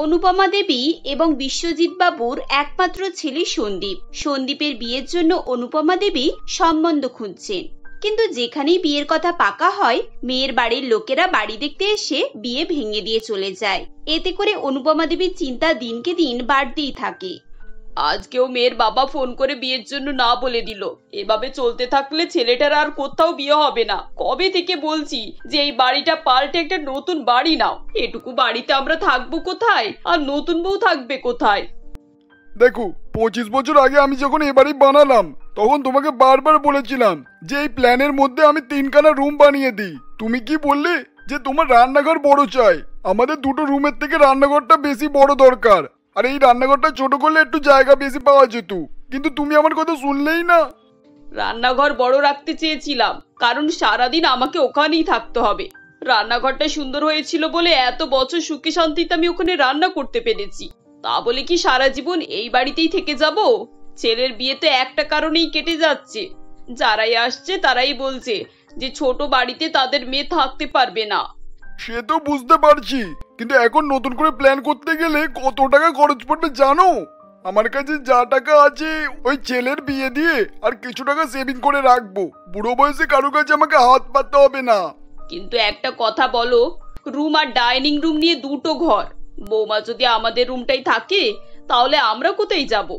অনুপমা দেবী এবং বিশ্বজিৎ বাবুর একমাত্র ছেলে সন্দীপ। সন্দীপের বিয়ের জন্য অনুপমা দেবী সম্বন্ধ খুঁজছেন, কিন্তু যেখানেই বিয়ের কথা পাকা হয় মেয়ের বাড়ির লোকেরা বাড়ি দেখতে এসে বিয়ে ভেঙে দিয়ে চলে যায়। এতে করে অনুপমা দেবীর চিন্তা দিনকে দিন বাড়তেই থাকে। আজকেও মেয়ের বাবা ফোন করে বিয়ের জন্য না বলে দিল। এভাবে চলতে থাকলে ছেলেটার আর কোথাও বিয়ে হবে না। কবে থেকে বলছি যে এই বাড়িটা পাল্টে একটা নতুন বাড়ি নাও। এটুকু বাড়িতে আমরা থাকবো কোথায়, আর নতুন বউ থাকবে কোথায়? দেখো, 25 বছর আগে আমি যখন এ বাড়ি বানালাম তখন তোমাকে বারবার বলেছিলাম যে এই প্ল্যানের মধ্যে আমি 3খানা রুম বানিয়ে দিই। তুমি কি বললে যে তোমার রান্নাঘর বড় চাই। আমাদের 2টো রুমের থেকে রান্নাঘরটা বেশি বড় দরকার, আর এই রান্নাঘরটা ছোট করলে একটু জায়গা বেশি পাওয়া যেত। কিন্তু তুমি আমার কথা শুনলেই না। রান্নাঘর বড় রাখতে চেয়েছিলাম, কারণ সারাদিন আমাকে ওখানেই থাকতে হবে। রান্নাঘরটা সুন্দর হয়েছিল বলে এত বছর সুখে শান্তিতে আমি ওখানে রান্না করতে পেরেছি। তা বলে কি সারা জীবন এই বাড়িতেই থেকে যাব? ছেলের বিয়ে তো একটা কারণেই কেটে যাচ্ছে। যারাই আসছে তারাই বলছে যে ছোট বাড়িতে তাদের মেয়ে থাকতে পারবে না। সে তো বুঝতে পারছি, কিন্তু এখন নতুন করে প্ল্যান করতে গেলে কত টাকা খরচ পড়বে জানো? আমার কাছে যা টাকা আছে ওই ছেলের বিয়ে দিয়ে আর কিছু টাকা সেভিং করে রাখবো। বুড়ো বয়সে কারো কাছে আমাকে হাত পাততে হবে না। কিন্তু একটা কথা বলো, রুম আর ডাইনিং রুম নিয়ে 2টো ঘর। বৌমা যদি আমাদের রুমটাই থাকে তাহলে আমরা কোথায় যাব?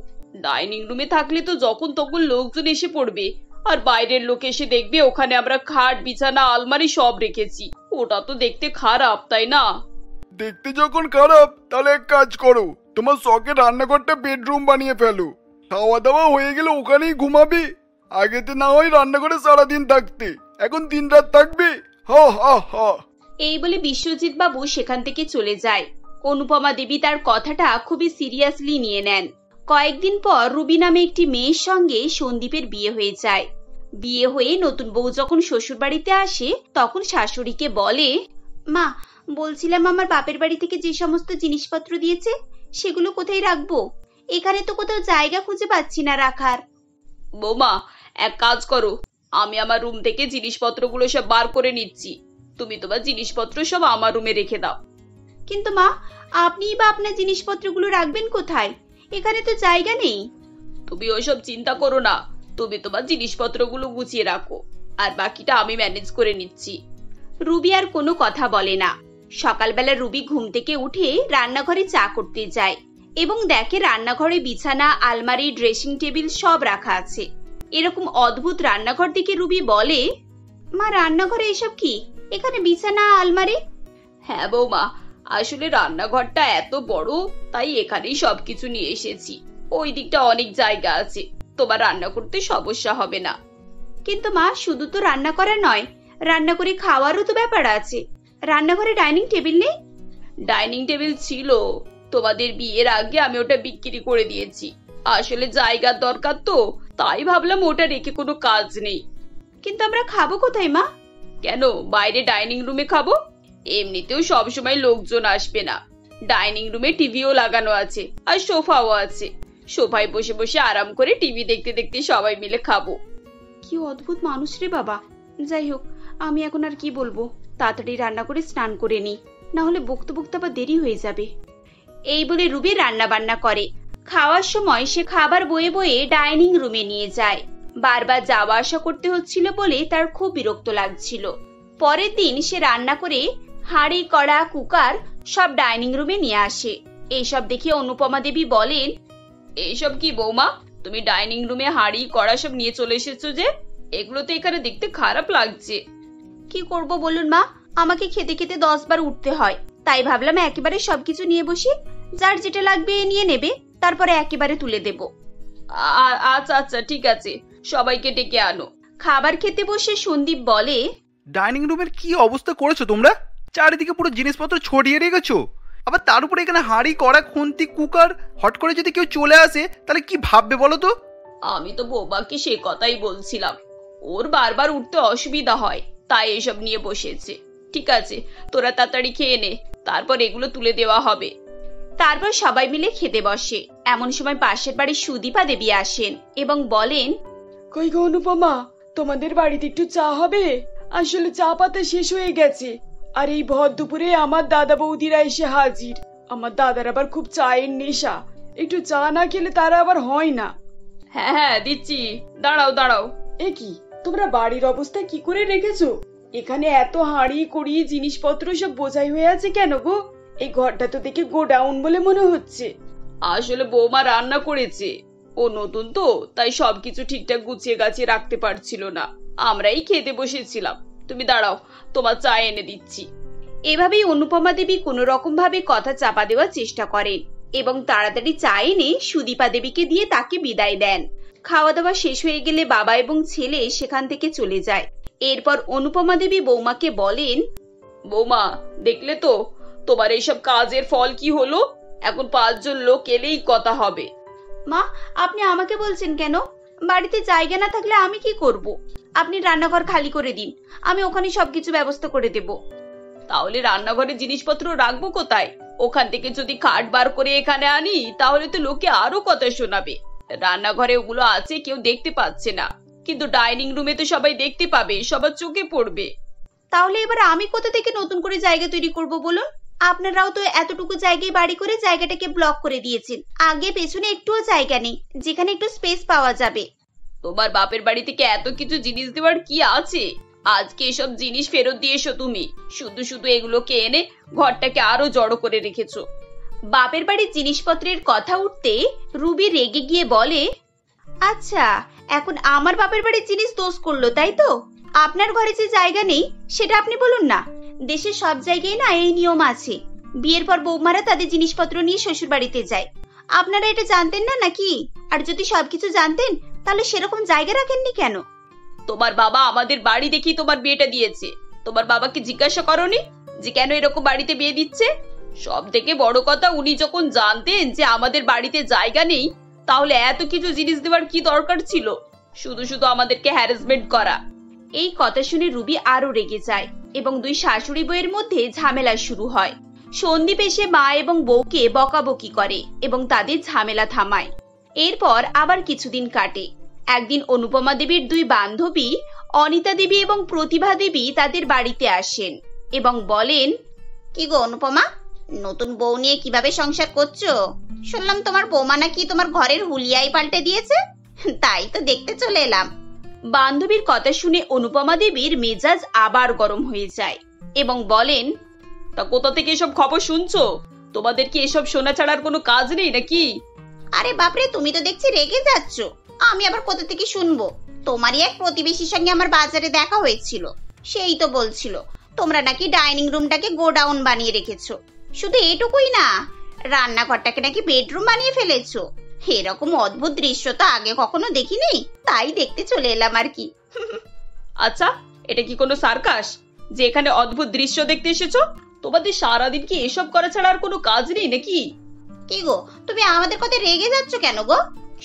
ডাইনিং রুমে থাকলে তো যখন তখন লোকজন এসে পড়বে, আর বাইরের লোক এসে দেখবে ওখানে আমরা খাট, বিছানা, আলমারি সব রেখেছি। ওটা তো দেখতে খারাপ, তাই না? দেখতে যখন খারাপ তাহলে এক কাজ করো, তোমার শখের রান্নাঘরটা বেডরুম বানিয়ে ফেলো। খাওয়া দাওয়া হয়ে গেলে ওখানেই ঘুমাবে। আগেতে না হয় রান্নাঘরে সারাদিন থাকতে, এখন 3 রাত থাকবে। হা হা হা। এই বলে বিশ্বজিৎ বাবু সেখান থেকে চলে যায়। অনুপমা দেবী তার কথাটা খুবই সিরিয়াসলি নিয়ে নেন। কয়েকদিন পর রুবি নামে একটি মেয়ের সঙ্গে সন্দীপের বিয়ে হয়ে যায়। বিয়ে হয়ে নতুন বউ যখন শ্বশুর বাড়িতে আসে তখন শাশুড়িকে বলে, মা, বলছিলাম আমার বাপের বাড়ি থেকে যে সমস্ত জিনিসপত্র দিয়েছে সেগুলো কোথায় রাখবো? এখানে তো কোথাও জায়গা খুঁজে পাচ্ছি না রাখার। বৌমা, এক কাজ করো, আমি আমার রুম থেকে জিনিসপত্রগুলো সব বার করে নিচ্ছি। তুমি তোমার জিনিসপত্র সব আমার রুমে রেখে দাও। কিন্তু মা, আপনিই বা আপনার জিনিসপত্রগুলো রাখবেন কোথায়? এখানে তো জায়গা নেই। তুমি ওইসব চিন্তা করো না, তুমি তোমার জিনিসপত্রগুলো গুছিয়ে রাখো, আর বাকিটা আমি ম্যানেজ করে নিচ্ছি। রুবি আর কোনো কথা বলে না। সকালবেলা রুবি ঘুম থেকে উঠে রান্নাঘরে চা করতে যায় এবং দেখে রান্নাঘরে বিছানা, আলমারি, ড্রেসিং টেবিল সব রাখা আছে। এরকম অদ্ভুত রান্নাঘর দেখে রুবি বলে, মা, রান্নাঘরে এসব কি? এখানে বিছানা, আলমারি? হ্যাঁ বৌমা, আসলে রান্নাঘরটা এত বড় তাই এখানেই সবকিছু নিয়ে এসেছি। ওই দিকটা অনেক জায়গা আছে, তোমার রান্না করতে সমস্যা হবে না। কিন্তু মা, শুধু তো রান্না করা নয়, রান্না করে খাওয়ারও তো ব্যাপার আছে। রান্নাঘরে ডাইনিং টেবিল নেই? ডাইনিং টেবিল ছিল, তোমাদের বিয়ের আগে আমি ওটা বিক্রি করে দিয়েছি। আসলে জায়গার দরকার তো, তাই ভাবলাম ওটা রেখে কোনো কাজ নেই। কিন্তু আমরা খাবো কোথায় মা? কেন, বাইরে ডাইনিং রুমে খাবো? এমনিতেও সবসময় লোকজন আসবে না। ডাইনিং রুমে টিভিও লাগানো আছে আর সোফাও আছে। সোফায় বসে বসে আরাম করে টিভি দেখতে দেখতে সবাই মিলে খাবো। কি অদ্ভুত মানুষ রে বাবা। যাই হোক, আমি এখন আর কি বলবো, তাড়াতাড়ি রান্না করে স্নান করে নি, না হলে বকতে বকতে আবার দেরি হয়ে যাবে। এই বলে রুবি রান্না বান্না করে। খাওয়ার সময় সে খাবার বয়ে বয়ে ডাইনিং রুমে নিয়ে যায়। বারবার যাওয়া আসা করতে হচ্ছিল বলে তার খুব বিরক্ত লাগছিল। পরের দিন সে রান্না করে হাঁড়ি, কড়া, কুকার সব ডাইনিং রুমে নিয়ে আসে। এইসব দেখে অনুপমা দেবী বলেন, এইসব কি বৌমা, তুমি ডাইনিং রুমে হাঁড়ি, কড়া সব নিয়ে চলে এসেছো যে? এগুলো তো এখানে দেখতে খারাপ লাগছে। কি করব বলুন মা, আমাকে খেতে খেতে 10 বার উঠতে হয়, তাই ভাবলাম একেবারে সবকিছু নিয়ে বসি। যার যেটা লাগবে নিয়ে নেবে, তারপরে একেবারে তুলে দেব। আচ্ছা আচ্ছা, ঠিক আছে, সবাইকে ডেকে আনো। খাবার খেতে বসে সন্দীপ বলে, ডাইনিং রুমের কি অবস্থা করেছো তোমরা? চারিদিকে পুরো জিনিসপত্র ছড়িয়ে রেখেছো, আবার তার উপরে এখানে হাঁড়ি, কড়া, খুন্তি, কুকার। হট করে যদি কেউ চলে আসে তাহলে কি ভাববে বলো তো? আমি তো বৌমাকে সে কথাই বলছিলাম, ওর বারবার উঠতে অসুবিধা হয়, তাই এসব নিয়ে বসেছে। ঠিক আছে, তোরা তাড়াতাড়ি খেয়ে নে, তারপর এগুলো তুলে দেওয়া হবে। তারপর সবাই মিলে খেতে বসে। এমন সময় পাশের বাড়ির সুদীপা দেবী আসেন এবং বলেন, কই গো অনুপমা, তোমাদের বাড়িতে একটু চা হবে? আসলে চা পাতা শেষ হয়ে গেছে, আর এই ভর দুপুরে আমার দাদা বৌদিরা এসে হাজির। আমার দাদার আবার খুব চায়ের নেশা, একটু চা না খেলে তারা আবার হয় না। হ্যাঁ হ্যাঁ দিচ্ছি, দাঁড়াও দাঁড়াও। এ কি, তোমরা বাড়ির অবস্থা কি করে রেখেছো? এখানে এত হাঁড়ি কুড়ি জিনিসপত্র সব বোঝাই হয়ে আছে কেন গো? এই ঘরটা তো দেখে গোডাউন বলে মনে হচ্ছে। আসলে বৌমা রান্না করেছে, ও নতুন তো তাই সবকিছু ঠিকঠাক গুছিয়ে গাছিয়ে রাখতে পারছিল না, আমরাই খেতে বসেছিলাম। তুমি দাঁড়াও, তোমার চা এনে দিচ্ছি। এভাবেই অনুপমা দেবী কোনো রকম ভাবে কথা চাপা দেওয়ার চেষ্টা করেন এবং তাড়াতাড়ি চা এনে সুদীপা দেবীকে দিয়ে তাকে বিদায় দেন। খাওয়া দাওয়া শেষ হয়ে গেলে বাবা এবং ছেলে সেখান থেকে চলে যায়। এরপর অনুপমা দেবী বৌমাকে বলেন, বৌমা দেখলে তো তোমার এইসব কাজের ফল কি হলো? এখন 5 জন লোক এলেই কথা হবে। মা, আপনি আমাকে বলছেন কেন? বাড়িতে জায়গা না থাকলে আমি কি করব? আপনি রান্নাঘর খালি করে দিন, আমি ওখানে সবকিছু ব্যবস্থা করে দেব। তাহলে রান্নাঘরে জিনিসপত্র রাখবো কোথায়? ওখান থেকে যদি খাট বার করে এখানে আনি তাহলে তো লোকে আরো কথা শোনাবে। রান্নাঘরে ওগুলো আছে, কেউ দেখতে পাচ্ছে না, কিন্তু ডাইনিং রুমে তো সবাই দেখতে পাবে, সবার চোখে পড়বে। তাহলে এবার আমি কোথা থেকে নতুন করে জায়গা তৈরি করব বলুন? আপনারাও তো এতটুকু জায়গায় বাড়ি করে জায়গাটাকে ব্লক করে দিয়েছেন। আগে পেছনে একটুও জায়গা নেই যেখানে একটু স্পেস পাওয়া যাবে। তোমার বাপের বাড়ি থেকে এত কিছু জিনিস দেওয়ার কি আছে? আজকে এসব জিনিস ফেরত দিয়ে এসো তুমি। শুধু শুধু এগুলোকে এনে ঘরটাকে আরো জড়ো করে রেখেছো। বাপের বাড়ির জিনিসপত্রের কথা উঠতে রুবি রেগে গিয়ে বলে, আচ্ছা এখন আমার বাপের বাড়ির জিনিস দোষ করলো তাই তো? আপনার ঘরে যে জায়গা নেই সেটা আপনি বলুন না। দেশের সব জায়গায় না এই নিয়ম আছে, বিয়ের পর বৌমারা তাদের জিনিসপত্র নিয়ে শ্বশুর বাড়িতে যায়। আপনারা এটা জানতেন না নাকি? আর যদি সবকিছু জানতেন তাহলে সেরকম জায়গা রাখেননি কেন? তোমার বাবা আমাদের বাড়ি দেখি তোমার বিয়েটা দিয়েছে। তোমার বাবাকে জিজ্ঞাসা করনি যে কেন এরকম বাড়িতে বিয়ে দিচ্ছে? সব থেকে বড় কথা, উনি যখন জানতেন যে আমাদের বাড়িতে জায়গা নেই তাহলে এত কিছু জিনিস দেওয়ার কি দরকার ছিল? শুধু শুধু আমাদেরকে হ্যারাসমেন্ট করা। এই কথা শুনে রুবি আরো রেগে যায় এবং দুই শাশুড়ি বউয়ের মধ্যে ঝামেলা শুরু হয়। সন্দীপ এসে মা এবং বউকে বকাবকি করে এবং তাদের ঝামেলা থামায়। এরপর আবার কিছুদিন কাটে। একদিন অনুপমা দেবীর দুই বান্ধবী অনিতা দেবী এবং প্রতিভা দেবী তাদের বাড়িতে আসেন এবং বলেন, কি গো অনুপমা, নতুন বউ নিয়ে কিভাবে সংসার করছো? শুনলাম তোমার বৌমা নাকি তোমার ঘরের হুলিয়াই পাল্টে দিয়েছে, তাই তো দেখতে চলে এলাম। বান্ধবীর কথা শুনে অনুপমা দেবীর মেজাজ আবার গরম হয়ে যায় এবং বলেন, তা কোথা থেকে এসব খবর শুনছো? তোমাদের কি এসব শোনা ছাড়ার কোনো কাজ নেই নাকি? আরে বাপরে, তুমি তো দেখছি রেগে যাচ্ছ। আমি আবার কোথা থেকে শুনবো? তোমারই এক প্রতিবেশীর সঙ্গে আমার বাজারে দেখা হয়েছিল, সেই তো বলছিল তোমরা নাকি ডাইনিং রুমটাকে গোডাউন বানিয়ে রেখেছো। শুধু এটুকুই না, রান্নাঘরটাকে নাকি বেডরুম বানিয়ে ফেলেছো। এরকম অদ্ভুত দৃশ্য তো আগে কখনো দেখিনি, তাই দেখতে চলে এলাম আর কি। আচ্ছা, এটা কি কোনো সার্কাস যে এখানে অদ্ভুত দৃশ্য দেখতে এসেছো? তোমাদের সারাদিন কি এসব করা ছাড়া আর কোনো কাজ নেই নাকি? কি গো, তুমি আমাদের কথায় রেগে যাচ্ছ কেন গো?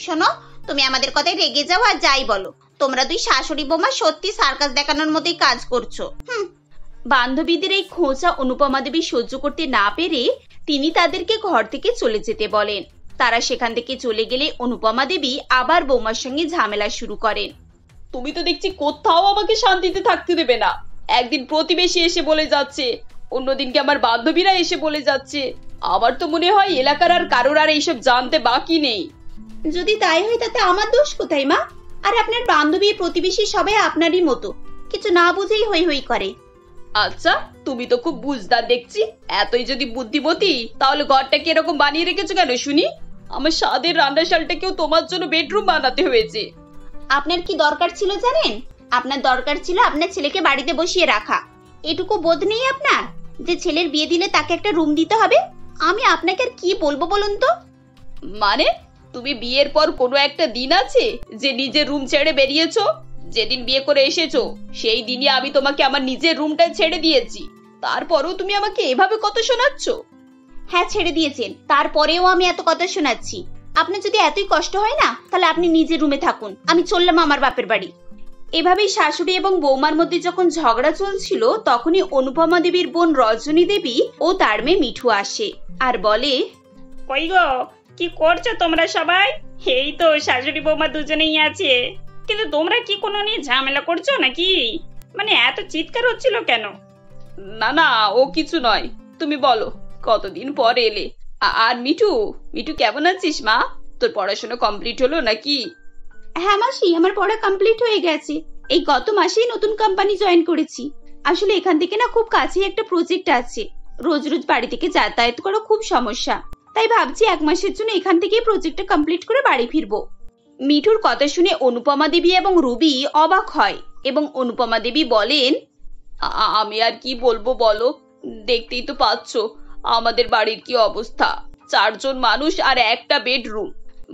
শোনো, তুমি আমাদের কথায় রেগে যাও আর যাই বলো, তোমরা দুই শাশুড়ি বৌমা সত্যি সার্কাস দেখানোর মতোই কাজ করছো। বান্ধবীদের এই খোঁচা অনুপমা দেবী সহ্য করতে না পেরে তিনি তাদেরকে ঘর থেকে চলে যেতে বলেন। তারা সেখান থেকে চলে গেলে অনুপমা দেবী আবার বৌমার সঙ্গে ঝামেলা শুরু করেন। তুমি তো দেখছি কোথাও আমাকে শান্তিতে থাকতে দেবে না। একদিন প্রতিবেশী এসে বলে যাচ্ছে, অন্যদিনকে আমার বান্ধবীরা এসে বলে যাচ্ছে। আমার তো মনে হয় এলাকার আর কারোর আর এইসব জানতে বাকি নেই। যদি তাই হয় তাতে আমার দোষ কোথায় মা? আর আপনার বান্ধবী প্রতিবেশী সবাই আপনারই মতো, কিছু না বুঝেই হই হই করে। আচ্ছা, তুমি তো খুব বুঝদার দেখছি। এতই যদি বুদ্ধিমতী তাহলে ঘরটাকে এরকম বানিয়ে রেখেছো কেন শুনি? আমার স্বাদের রান্নাশালটাকেও তোমার জন্য বেডরুম বানাতে হয়েছে। আপনার কি দরকার ছিল জানেন? আপনার দরকার ছিল আপনার ছেলেকে বাড়িতে বসিয়ে রাখা। এটুকু বোধ নেই আপনার যে ছেলের বিয়ে দিলে তাকে একটা রুম দিতে হবে? আমি আপনাকে আর কি বলবো বলুন তো? মানে তুমি বিয়ের পর কোনো একটা দিন আছে যে নিজের রুম ছেড়ে বেরিয়েছো? যেদিন বিয়ে করে এসেছো সেই দিনই আমি তোমাকে আমার নিজের রুমটা ছেড়ে দিয়েছি, তারপরেও তুমি আমাকে এভাবে কথা শোনাচ্ছ? হ্যাঁ ছেড়ে দিয়েছেন, তারপরেও আমি এত কথা শোনাচ্ছি। আপনার যদি এতই কষ্ট হয় না তাহলে আপনি নিজের রুমে থাকুন, আমি চললাম আমার বাপের বাড়ি। এভাবেই শাশুড়ি এবং বৌমার মধ্যে যখন ঝগড়া চলছিল তখনই অনুপমা দেবীর বোন রজনী দেবী ও তার মেয়ে মিঠু আসে আর বলে, কই গো, কি করছো তোমরা সবাই? এই তো শাশুড়ি বৌমা দুজনেই আছে, কিন্তু তোমরা কি কোনো নিয়ে ঝামেলা করছো নাকি? মানে এত চিৎকার হচ্ছিল কেন? না না, ও কিছু নয়, তুমি বলো কতদিন পর এলে। আর মিঠু, মিঠু কেমন আছিস মা? তোর পড়াশোনা কমপ্লিট হলো নাকি? হ্যাঁ মাসি, আমার পড়া কমপ্লিট হয়ে গেছে। এই গত মাসেই নতুন কোম্পানি জয়েন করেছি। আসলে এখান থেকে না খুব কাছেই একটা প্রজেক্ট আছে। রোজ রোজ বাড়ি থেকে যাতায়াত করা খুব সমস্যা, তাই ভাবছি 1 মাসের জন্য এখান থেকেই প্রজেক্টটা কমপ্লিট করে বাড়ি ফিরবো। মিঠুর কথা শুনে অনুপমা দেবী এবং রুবি অবাক হয় এবং অনুপমা দেবী বলেন, আমি আর কি বলবো বলো, দেখতেই তো পাচ্ছ আমাদের বাড়ির কি অবস্থা। 4 জন মানুষ আর একটা বেডরুম।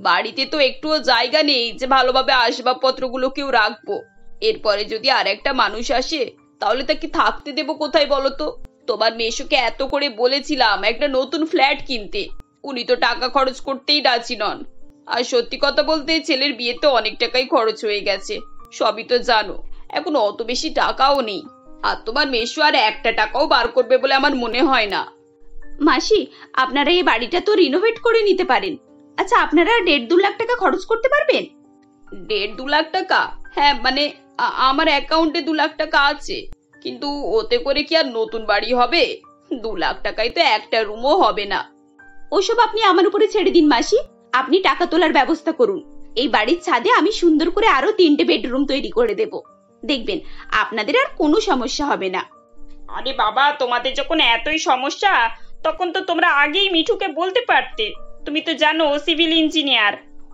বাড়িতে তো একটুও জায়গা নেই যে ভালোভাবে আসবাবপত্রগুলোকেও রাখবো। এরপরে যদি আর একটা মানুষ আসে তাহলে তাকে থাকতে দেবো কোথায় বলো তো? তোমার মেশোকে এত করে বলেছিলাম একটা নতুন ফ্ল্যাট কিনতে, উনি তো টাকা খরচ করতেই রাজি নন। আর সত্যি কথা বলতে ছেলের বিয়েতে অনেক টাকাই খরচ হয়ে গেছে, সবই তো জানো। এখন অত বেশি টাকাও নেই, আর তোমার মেশো আর একটা টাকাও বার করবে বলে আমার মনে হয় না। মাসি, আপনারা এই বাড়িটা তো রিনোভেট করে নিতে পারেন। আচ্ছা, আপনারা 1.5-2 লাখ টাকা খরচ করতে পারবেন? 1.5-2 লাখ টাকা? হ্যাঁ, মানে আমার অ্যাকাউন্টে 2 লাখ টাকা আছে, কিন্তু ওতে করে কি আর নতুন বাড়ি হবে? 2 লাখ টাকায় তো একটা রুমও হবে না। ওসব আপনি আমার উপরে ছেড়ে দিন মাসি। আপনি টাকা তোলার ব্যবস্থা করুন। এই বাড়ির ছাদে আমি সুন্দর করে আরো 3টে বেডরুম তৈরি করে দেব। দেখবেন আপনাদের আর কোনো সমস্যা হবে না। আরে বাবা, তোমাদের যখন এতই সমস্যা তখন তো তোমরা আগেই মিঠুকে বলতে পারতে। তুমি তো জানো সিভিল ইঞ্জিনিয়ার।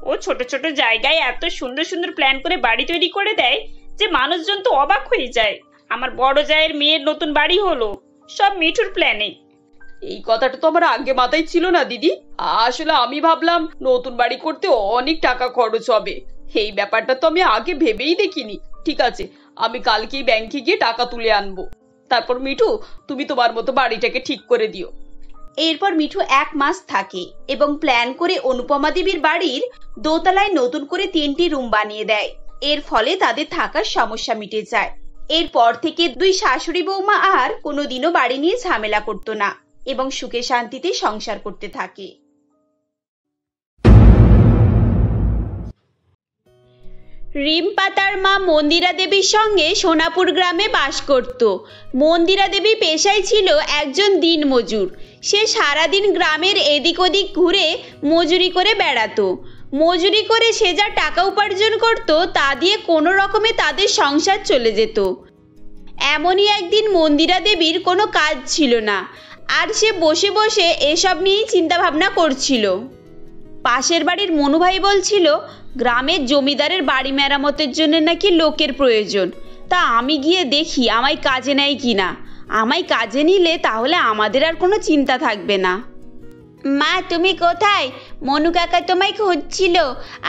ও ছোট ছোট জায়গায় এত সুন্দর সুন্দর প্ল্যান করে বাড়ি তৈরি করে দেয় যে মানুষজন তো অবাক হয়ে যায়। আমার বড় জায়ের মেয়ের নতুন বাড়ি হলো সব মিঠুর প্ল্যানে। এই কথাটা তো আমার আগে মাথায় ছিল না দিদি। আসলে আমি ভাবলাম নতুন বাড়ি করতে অনেক টাকা খরচ হবে, এই ব্যাপারটা তো আমি আগে ভেবেই দেখিনি। ঠিক আছে, আমি কালকেই ব্যাংকে গিয়ে টাকা তুলে আনবো। তারপর মিঠু, তুমি তোমার মতো বাড়িটাকে ঠিক করে দিও। এরপর মিঠু 1 মাস থাকে এবং প্ল্যান করে অনুপমা দেবীর বাড়ির দোতলায় নতুন করে 3টি রুম বানিয়ে দেয়। এর ফলে তাদের থাকার সমস্যা মিটে যায়। এরপর থেকে 2 শাশুড়ি বৌমা আর কোনোদিনও বাড়ি নিয়ে ঝামেলা করতো না এবং সুখে শান্তিতে সংসার করতে থাকে। রিম্পা তার মা মন্দিরা দেবীর সঙ্গে সোনাপুর গ্রামে বাস করত। মন্দিরা দেবী পেশায় ছিল একজন দিনমজুর। সে সারাদিন গ্রামের এদিক ওদিক ঘুরে মজুরি করে বেড়াতো। মজুরি করে সে যা টাকা উপার্জন করত তা দিয়ে কোনো রকমে তাদের সংসার চলে যেত। এমনই একদিন মন্দিরা দেবীর কোনো কাজ ছিল না, আর সে বসে বসে এসব নিয়েই চিন্তা ভাবনা করছিল। পাশের বাড়ির মনুভাই বলছিল গ্রামের জমিদারের বাড়ি মেরামতের জন্য নাকি লোকের প্রয়োজন। তা আমি গিয়ে দেখি আমায় কাজে নেয় কিনা। আমায় কাজে নিলে তাহলে আমাদের আর কোনো চিন্তা থাকবে না। মা, তুমি কোথায়? মনু কাকা তোমায় খুঁজছিল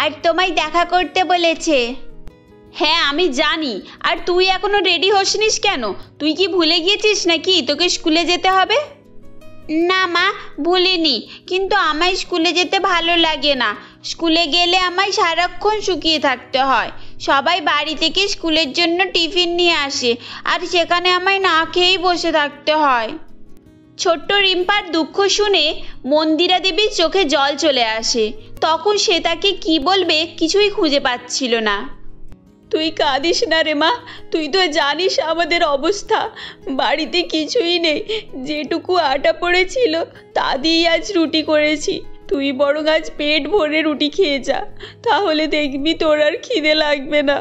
আর তোমায় দেখা করতে বলেছে। হ্যাঁ আমি জানি, আর তুই এখনো রেডি হসনিস কেন? তুই কি ভুলে গিয়েছিস নাকি তোকে স্কুলে যেতে হবে? না মা, ভুলিনি, কিন্তু আমায় স্কুলে যেতে ভালো লাগে না। স্কুলে গেলে আমায় সারাক্ষণ শুকিয়ে থাকতে হয়। সবাই বাড়ি থেকে স্কুলের জন্য টিফিন নিয়ে আসে, আর সেখানে আমায় না খেয়েই বসে থাকতে হয়। ছোট্ট রিম্পার দুঃখ শুনে মন্দিরা দেবীর চোখে জল চলে আসে। তখন সে তাকে কি বলবে কিছুই খুঁজে পাচ্ছিল না। তুই কাঁদিস না রে মা, তুই তো জানিস আমাদের অবস্থা। বাড়িতে কিছুই নেই, যেটুকু আটা পড়েছিল তা দিয়েই আজ রুটি করেছি। তুই বরং আজ পেট ভরে রুটি খেয়ে যা, তাহলে দেখবি তোর আর খিদে লাগবে না।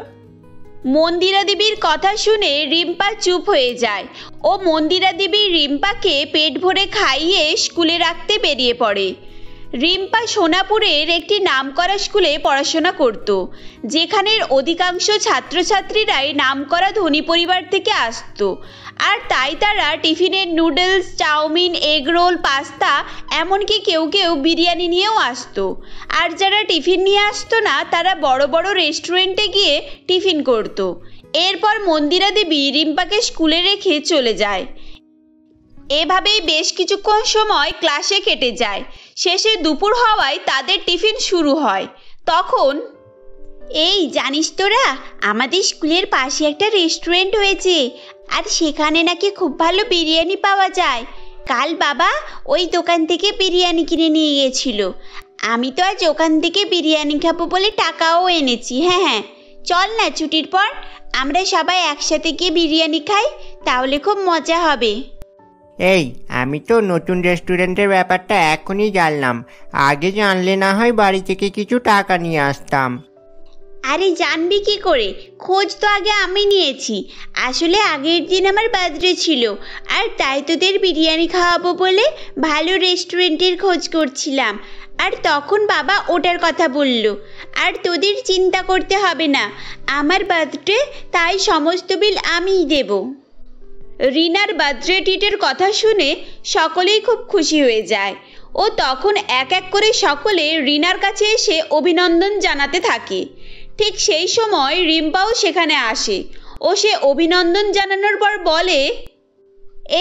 মন্দিরা দেবীর কথা শুনে রিম্পা চুপ হয়ে যায়। ও মন্দিরা দেবী রিম্পাকে পেট ভরে খাইয়ে স্কুলে রাখতে বেরিয়ে পড়ে। রিম্পা সোনাপুরের একটি নামকরা স্কুলে পড়াশোনা করত, যেখানের অধিকাংশ ছাত্রছাত্রীরাই নামকরা ধনী পরিবার থেকে আসতো। আর তাই তারা টিফিনের নুডলস, চাউমিন, এগরোল, পাস্তা, এমনকি কেউ কেউ বিরিয়ানি নিয়েও আসতো। আর যারা টিফিন নিয়ে আসতো না তারা বড় বড় রেস্টুরেন্টে গিয়ে টিফিন করত। এরপর মন্দিরা দেবী রিম্পাকে স্কুলে রেখে চলে যায়। এভাবেই বেশ কিছুক্ষণ সময় ক্লাসে কেটে যায়। শেষে দুপুর হওয়ায় তাদের টিফিন শুরু হয়। তখন, এই জানিস তোরা, আমাদের স্কুলের পাশে একটা রেস্টুরেন্ট হয়েছে, আর সেখানে নাকি খুব ভালো বিরিয়ানি পাওয়া যায়। কাল বাবা ওই দোকান থেকে বিরিয়ানি কিনে নিয়ে গেছিল। আমি তো আজ ওখান থেকে বিরিয়ানি খাবো বলে টাকাও এনেছি। হ্যাঁ, চল না ছুটির পর আমরা সবাই একসাথে গিয়ে বিরিয়ানি খাই, তাহলে খুব মজা হবে। এই আমি তো নতুন রেস্টুরেন্টের ব্যাপারটা এখনই জানলাম, আগে জানলে না হয় বাড়ি থেকে কিছু টাকা নিয়ে আসতাম। আরে জানবি কি করে, খোঁজ তো আগে আমি নিয়েছি। আসলে আগের দিন আমার বার্থডে ছিল, আর তাই তোদের বিরিয়ানি খাওয়াবো বলে ভালো রেস্টুরেন্টের খোঁজ করছিলাম। আর তখন বাবা ওটার কথা বলল। আর তোদের চিন্তা করতে হবে না, আমার বার্থডে, তাই সমস্ত বিল আমিই দেব। রিনার বার্থডে ট্রিটের কথা শুনে সকলেই খুব খুশি হয়ে যায়। ও তখন এক এক করে সকলে রিনার কাছে এসে অভিনন্দন জানাতে থাকে। ঠিক সেই সময় রিম্পাও সেখানে আসে। ও সে অভিনন্দন জানানোর পর বলে,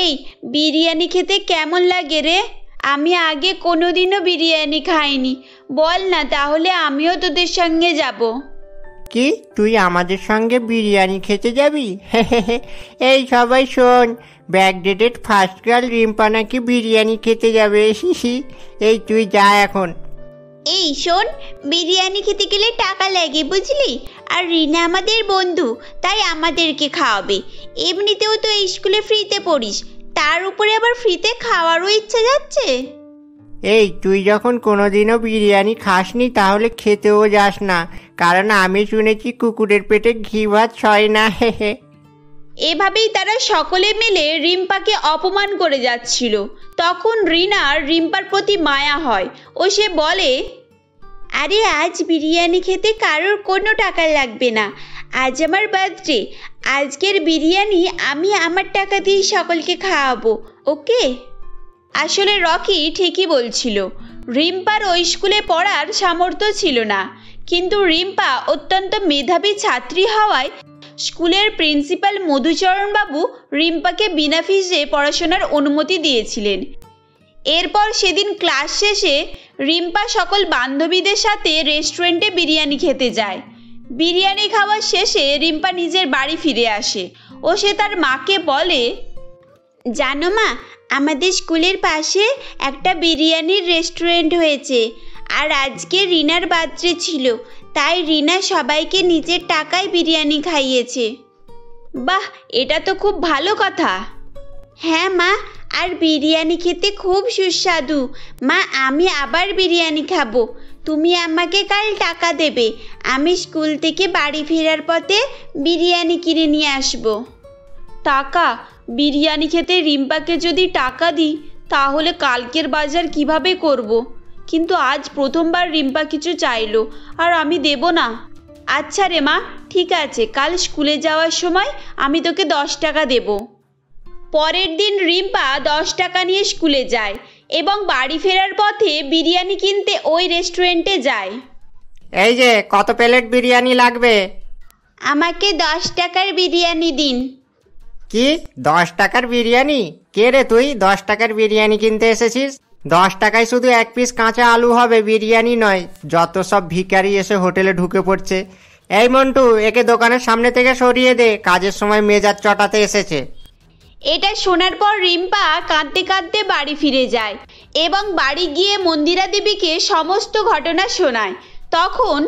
এই বিরিয়ানি খেতে কেমন লাগে রে? আমি আগে কোনোদিনও বিরিয়ানি খাইনি, বল না, তাহলে আমিও তোদের সঙ্গে যাব। কি, তুই আমাদের সঙ্গে বিরিয়ানি খেতে যাবি? এই সবাই শোন, ব্যাকডেটেড ফার্স্ট গার্ল রিম্পা নাকি বিরিয়ানি খেতে যাবে। এই তুই যা এখন। এই শোন, বিরিয়ানি খেতে গেলে টাকা লাগে বুঝলি, আর রিনা আমাদের বন্ধু, তাই আমাদেরকে খাওয়াবে। এমনিতেও তো এই স্কুলে ফ্রিতে পড়িস, তার উপরে আবার ফ্রিতে খাওয়ারও ইচ্ছা যাচ্ছে। এই তুই যখন কোনোদিনও বিরিয়ানি খাসনি তাহলে খেতেও যাস না, কারণ আমি শুনেছি কুকুরের পেটে ঘি ভাত সয় না। এভাবেই তারা সকলে মিলে রিম্পাকে অপমান করে যাচ্ছিল। তখন রিনার রিম্পার প্রতি মায়া হয় ও সে বলে, আরে আজ বিরিয়ানি খেতে কারোর কোনো টাকা লাগবে না, আজ আমার বার্থডে, আজকের বিরিয়ানি আমি আমার টাকা দিয়ে সকলকে খাওয়াবো, ওকে? আসলে রকি ঠিকই বলছিল, রিম্পার ওই স্কুলে পড়ার সামর্থ্য ছিল না, কিন্তু রিম্পা অত্যন্ত মেধাবী ছাত্রী হওয়ায় স্কুলের প্রিন্সিপাল মধুচরণ বাবু রিম্পাকে বিনা ফিসে পড়াশোনার অনুমতি দিয়েছিলেন। এরপর সেদিন ক্লাস শেষে রিম্পা সকল বান্ধবীদের সাথে রেস্টুরেন্টে বিরিয়ানি খেতে যায়। বিরিয়ানি খাওয়ার শেষে রিম্পা নিজের বাড়ি ফিরে আসে ও সে তার মাকে বলে, জানো মা, আমাদের স্কুলের পাশে একটা বিরিয়ানির রেস্টুরেন্ট হয়েছে, আর আজকে রিনার বার্থডে ছিল, তাই রিনা সবাইকে নিজের টাকায় বিরিয়ানি খাইয়েছে। বাহ, এটা তো খুব ভালো কথা। হ্যাঁ মা, আর বিরিয়ানি খেতে খুব সুস্বাদু। মা, আমি আবার বিরিয়ানি খাবো, তুমি আমাকে কাল টাকা দেবে, আমি স্কুল থেকে বাড়ি ফেরার পথে বিরিয়ানি কিনে নিয়ে আসবো। টাকা? বিরিয়ানি খেতে রিম্পাকে যদি টাকা দিই তাহলে কালকের বাজার কিভাবে করব? কিন্তু আজ প্রথমবার রিম্পা কিছু চাইলো আর আমি দেব না। আচ্ছা রে মা, ঠিক আছে, কাল স্কুলে যাওয়ার সময় আমি তোকে 10 টাকা দেব। পরের দিন রিম্পা 10 টাকা নিয়ে স্কুলে যায় এবং বাড়ি ফেরার পথে বিরিয়ানি কিনতে ওই রেস্টুরেন্টে যায়। এই যে, কত প্লেট বিরিয়ানি লাগবে? আমাকে 10 টাকার বিরিয়ানি দিন। কি, 10 টাকার বিরিয়ানি? কে রে তুই 10 টাকার বিরিয়ানি কিনতে এসেছিস? 10 টাকায় শুধু 1 পিস কাঁচা আলু হবে, বিরিয়ানি নয়। যত সব ভিখারি এসে হোটেলে ঢুকে পড়ছে। এই মন্টু, একে দোকানের সামনে থেকে সরিয়ে দে, কাজের সময় মেজাজ চটাতে এসেছে। এটা শোনার পর রিম্পা কাঁদতে কাঁদতে বাড়ি ফিরে যায় এবং বাড়ি গিয়ে মন্দিরা দেবীকে সমস্ত ঘটনা শোনায়। তখন,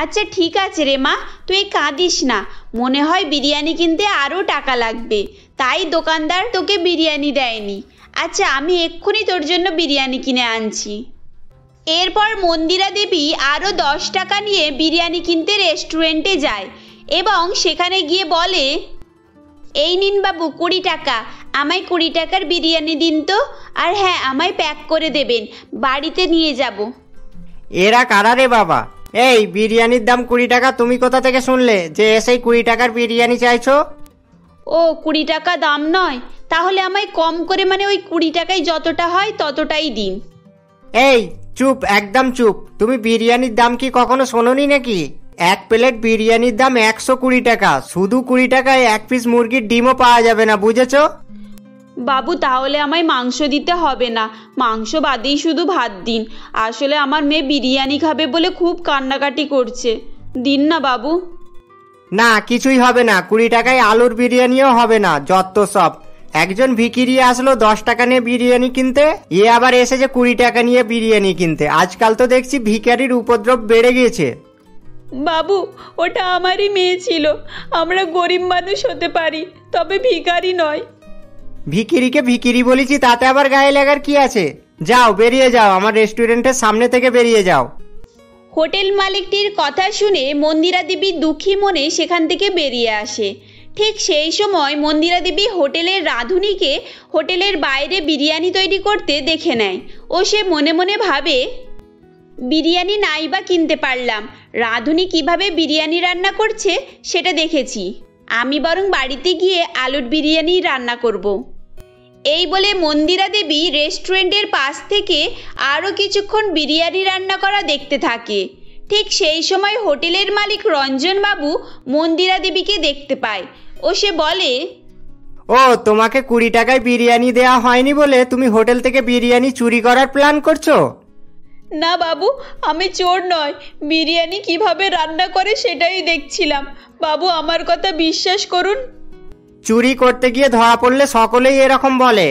আচ্ছা ঠিক আছে রে মা, তুই কাঁদিস না, মনে হয় বিরিয়ানি কিনতে আরও টাকা লাগবে, তাই দোকানদার তোকে বিরিয়ানি দেয়নি। আচ্ছা, আমি এক্ষুনি তোর জন্য বিরিয়ানি কিনে আনছি। এরপর মন্দিরা দেবী আরও 10 টাকা নিয়ে বিরিয়ানি কিনতে রেস্টুরেন্টে যায় এবং সেখানে গিয়ে বলে, এই নিন বাবু 20 টাকা, আমায় 20 টাকার বিরিয়ানি দিন তো, আর হ্যাঁ, আমায় প্যাক করে দেবেন, বাড়িতে নিয়ে যাব। এরা কারা রে বাবা? এই বিরিয়ানির দাম 20 টাকা তুমি কোথা থেকে শুনলে যে এসেই 20 টাকার বিরিয়ানি চাইছো? ও 20 টাকা দাম নয়, তাহলে আমায় কম করে, মানে ওই 20 টাকায় যতটা হয় ততটাই দিন। এই চুপ, একদম চুপ। তুমি বিরিয়ানির দাম কি কখনো শোনোনি নাকি? 1 প্লেট বিরিয়ানির দাম 120 টাকা। শুধু 20 টাকায় 1 পিস মুরগির ডিমও পাওয়া যাবে না, বুঝেছো? বাবু, তাহলে আমায় মাংস দিতে হবে না, মাংস বাদেই শুধু ভাত দিন। আসলে আমার মেয়ে বিরিয়ানি খাবে বলে খুব কান্নাকাটি করছে, দিন না বাবু। না, কিছুই হবে না। 20 টাকায় আলুর বিরিয়ানিও হবে না, যত সব। একজন ভিখিরি আসলো 10 টাকা নিয়ে বিরিয়ানি কিনতে, এ আবার এসেছে 20 টাকা নিয়ে বিরিয়ানি কিনতে। আজকাল তো দেখছি ভিখারির উপদ্রব বেড়ে গিয়েছে। বাবু, ওটা আমারই মেয়ে ছিল, আমরা গরিব মানুষ হতে পারি, তবে ভিখারি নয়। ভিকিরিকে ভিকিরি বলেছি, তাতে আবার গায়ে লাগার কি আছে? যাও, বেরিয়ে যাও, আমার রেস্টুরেন্টের সামনে থেকে বেরিয়ে যাও। হোটেল মালিকটির কথা শুনে মন্দিরা দেবী দুঃখী মনে সেখান থেকে বেরিয়ে আসে। ঠিক সেই সময় মন্দিরা দেবী হোটেলের রাঁধুনিকে হোটেলের বাইরে বিরিয়ানি তৈরি করতে দেখে নেয় ও সে মনে মনে ভাবে, বিরিয়ানি নাই বা কিনতে পারলাম, রাঁধুনি কিভাবে বিরিয়ানি রান্না করছে সেটা দেখেছি, আমি বরং বাড়িতে গিয়ে আলুর বিরিয়ানি রান্না করব। এই বলে মন্দিরা দেবী রেস্টুরেন্টের পাশ থেকে আরও কিছুক্ষণ বিরিয়ানি রান্না করা দেখতে থাকে। ঠিক সেই সময় হোটেলের মালিক রঞ্জনবাবু মন্দিরা দেবীকে দেখতে পায় ও সে বলে, ও, তোমাকে 20 টাকায় বিরিয়ানি দেয়া হয়নি বলে তুমি হোটেল থেকে বিরিয়ানি চুরি করার প্ল্যান করছো? না বাবু, আমি চোর নয়, বিরিয়ানি কিভাবে রান্না করে সেটাই দেখছিলাম। বাবু, আমার কথা বিশ্বাস করুন। চুরি করতে গিয়ে ধরা পড়লে সকলেই এরকম বলে।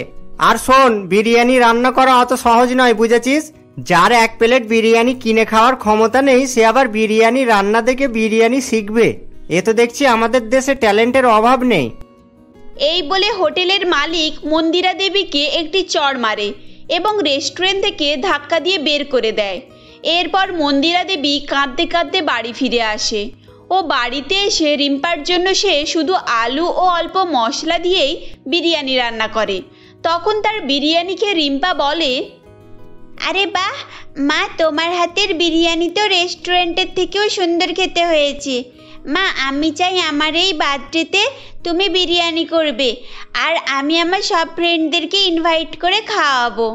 আর শোন, বিরিয়ানি রান্না করা অত সহজ নয়, বুঝেছিস? যার 1 প্লেট বিরিয়ানি কিনে খাওয়ার ক্ষমতা নেই, সে আবার বিরিয়ানি রান্না দেখে বিরিয়ানি শিখবে? এ তো দেখছি আমাদের দেশে ট্যালেন্টের অভাব নেই। এই বলে হোটেলের মালিক মন্দিরা দেবীকে একটি চড় মারে এবং রেস্টুরেন্ট থেকে ধাক্কা দিয়ে বের করে দেয়। এরপর মন্দিরা দেবী কাঁদতে কাঁদতে বাড়ি ফিরে আসে ও বাড়িতে এসে রিম্পার জন্য সে শুধু আলু ও অল্প মশলা দিয়েই বিরিয়ানি রান্না করে। তখন তার বিরিয়ানিকে রিম্পা বলে, আরে বাহ মা, তোমার হাতের বিরিয়ানি তো রেস্টুরেন্টের থেকেও সুন্দর খেতে হয়েছে। মা, আমি চাই আমার এই বার্থডেতে তুমি বিরিয়ানি করবে আর আমি আমার সব ফ্রেন্ডদেরকে ইনভাইট করে খাওয়াবো।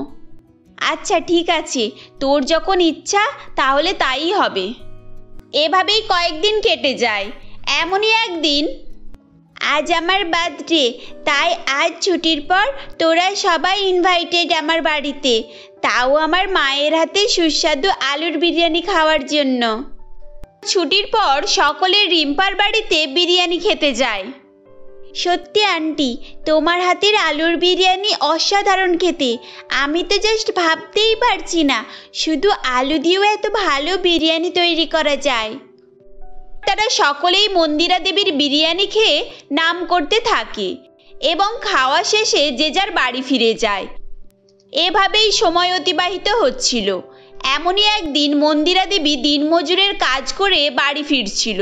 আচ্ছা ঠিক আছে, তোর যখন ইচ্ছা তাহলে তাই হবে। এভাবেই কয়েকদিন কেটে যায়। এমনই একদিন, আজ আমার বার্থডে, তাই আজ ছুটির পর তোরা সবাই ইনভাইটেড আমার বাড়িতে, তাও আমার মায়ের হাতে সুস্বাদু আলুর বিরিয়ানি খাওয়ার জন্য। ছুটির পর সকলে রিম্পার বাড়িতে বিরিয়ানি খেতে যায়। সত্যি আন্টি, তোমার হাতের আলুর বিরিয়ানি অসাধারণ খেতে। আমি তো জাস্ট ভাবতেই পারছি না শুধু আলু দিয়েও এত ভালো বিরিয়ানি তৈরি করা যায়। তারা সকলেই মন্দিরা দেবীর বিরিয়ানি খেয়ে নাম করতে থাকে এবং খাওয়া শেষে যে যার বাড়ি ফিরে যায়। এভাবেই সময় অতিবাহিত হচ্ছিল। এমনই একদিন মন্দিরা দেবী দিনমজুরের কাজ করে বাড়ি ফিরছিল।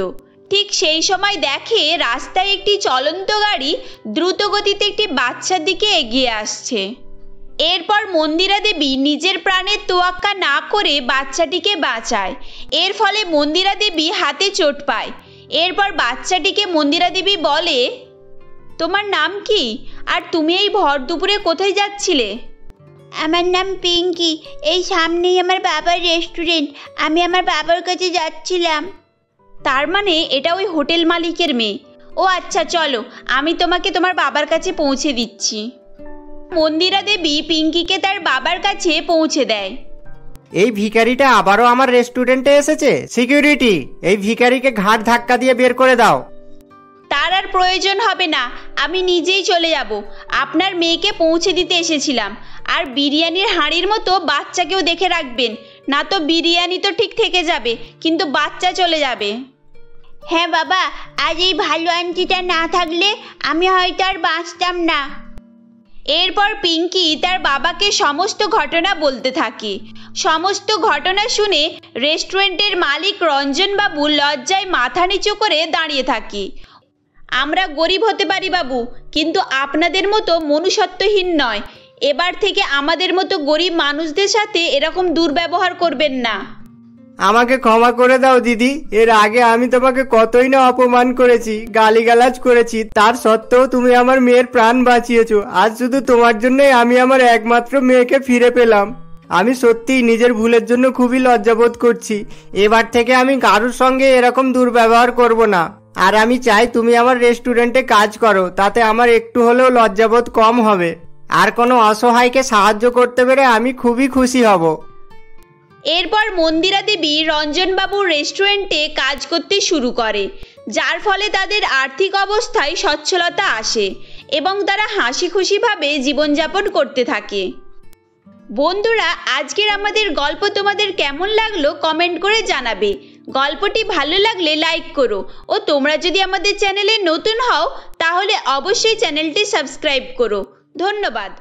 ঠিক সেই সময় দেখে রাস্তায় একটি চলন্ত গাড়ি দ্রুত গতিতে একটি বাচ্চার দিকে এগিয়ে আসছে। এরপর মন্দিরা দেবী নিজের প্রাণের তোয়াক্কা না করে বাচ্চাটিকে বাঁচায়। এর ফলে মন্দিরা দেবী হাতে চোট পায়। এরপর বাচ্চাটিকে মন্দিরা দেবী বলে, তোমার নাম কি আর তুমি এই ভর দুপুরে কোথায় যাচ্ছিলে? আমার নাম পিঙ্কি, এই সামনেই আমার বাবার রেস্টুরেন্ট, আমি আমার বাবার কাছে যাচ্ছিলাম। তার মানে এটা ওই হোটেল মালিকের মেয়ে। ও আচ্ছা, চলো আমি তোমাকে তোমার বাবার কাছে পৌঁছে দিচ্ছি। মন্দিরা দেবী পিঙ্কিকে তার বাবার কাছে পৌঁছে দেয়। এই ভিখারিটা আবারও আমার রেস্টুরেন্টে এসেছে। সিকিউরিটি, এই ভিখারিকে ঘাট ধাক্কা দিয়ে বের করে দাও। তার আর প্রয়োজন হবে না, আমি নিজেই চলে যাব। আপনার মেয়েকে পৌঁছে দিতে এসেছিলাম। আর বিরিয়ানির হাঁড়ির মতো বাচ্চাকেও দেখে রাখবেন, না তো বিরিয়ানি তো ঠিক থেকে যাবে কিন্তু বাচ্চা চলে যাবে। হ্যাঁ বাবা, আজ এই ভালো আন্টিটা না থাকলে আমি হয়তো আর বাঁচতাম না। এরপর পিঙ্কি তার বাবাকে সমস্ত ঘটনা বলতে থাকে। সমস্ত ঘটনা শুনে রেস্টুরেন্টের মালিক রঞ্জনবাবু লজ্জায় মাথা নিচু করে দাঁড়িয়ে থাকে। আমরা গরিব হতে পারি বাবু, কিন্তু আপনাদের মতো মনুষ্যত্বহীন নয়। এবার থেকে আমাদের মতো গরিব মানুষদের সাথে এরকম দুর্ব্যবহার করবেন না। আমাকে ক্ষমা করে দাও দিদি, এর আগে আমি তোমাকে কতই না অপমান করেছি, গালিগালাজ করেছি, তার সত্ত্বেও তুমি আমার মেয়ের প্রাণ বাঁচিয়েছো। আজ শুধু তোমার জন্যই আমি আমার একমাত্র মেয়েকে ফিরে পেলাম। আমি সত্যিই নিজের ভুলের জন্য খুবই লজ্জাবোধ করছি। এবার থেকে আমি কারোর সঙ্গে এরকম দুর্ব্যবহার করব না। আর আমি চাই তুমি আমার রেস্টুরেন্টে কাজ করো, তাতে আমার একটু হলেও লজ্জাবোধ কম হবে। আর কোনো অসহায়কে সাহায্য করতে পেরে আমি খুবই খুশি হব। এরপর মন্দিরা দেবী রঞ্জনবাবুর রেস্টুরেন্টে কাজ করতে শুরু করে, যার ফলে তাদের আর্থিক অবস্থায় সচ্ছলতা আসে এবং তারা হাসি খুশিভাবে জীবনযাপন করতে থাকে। বন্ধুরা, আজকের আমাদের গল্প তোমাদের কেমন লাগলো কমেন্ট করে জানাবে। গল্পটি ভালো লাগলে লাইক করো ও তোমরা যদি আমাদের চ্যানেলে নতুন হও তাহলে অবশ্যই চ্যানেলটি সাবস্ক্রাইব করো। ধন্যবাদ।